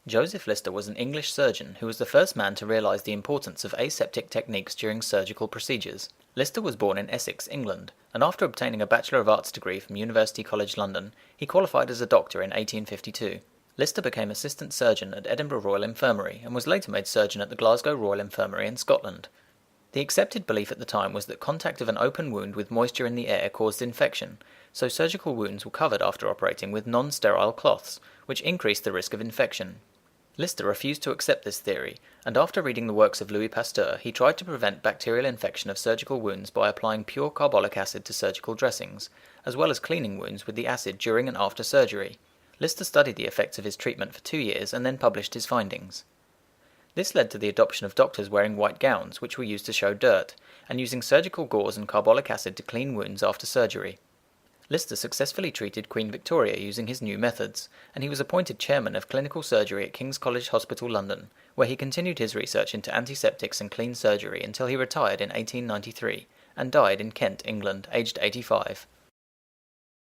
Joseph Lister was an English surgeon who was the first man to realise the importance of aseptic techniques during surgical procedures. Lister was born in Essex, England, and after obtaining a Bachelor of Arts degree from University College London, he qualified as a doctor in 1852. Lister became assistant surgeon at Edinburgh Royal Infirmary and was later made surgeon at the Glasgow Royal Infirmary in Scotland. The accepted belief at the time was that contact of an open wound with moisture in the air caused infection, so surgical wounds were covered after operating with non-sterile cloths, which increased the risk of infection. Lister refused to accept this theory, and after reading the works of Louis Pasteur, he tried to prevent bacterial infection of surgical wounds by applying pure carbolic acid to surgical dressings, as well as cleaning wounds with the acid during and after surgery. Lister studied the effects of his treatment for 2 years and then published his findings. This led to the adoption of doctors wearing white gowns, which were used to show dirt, and using surgical gauze and carbolic acid to clean wounds after surgery. Lister successfully treated Queen Victoria using his new methods, and he was appointed chairman of clinical surgery at King's College Hospital, London, where he continued his research into antiseptics and clean surgery until he retired in 1893, and died in Kent, England, aged 85.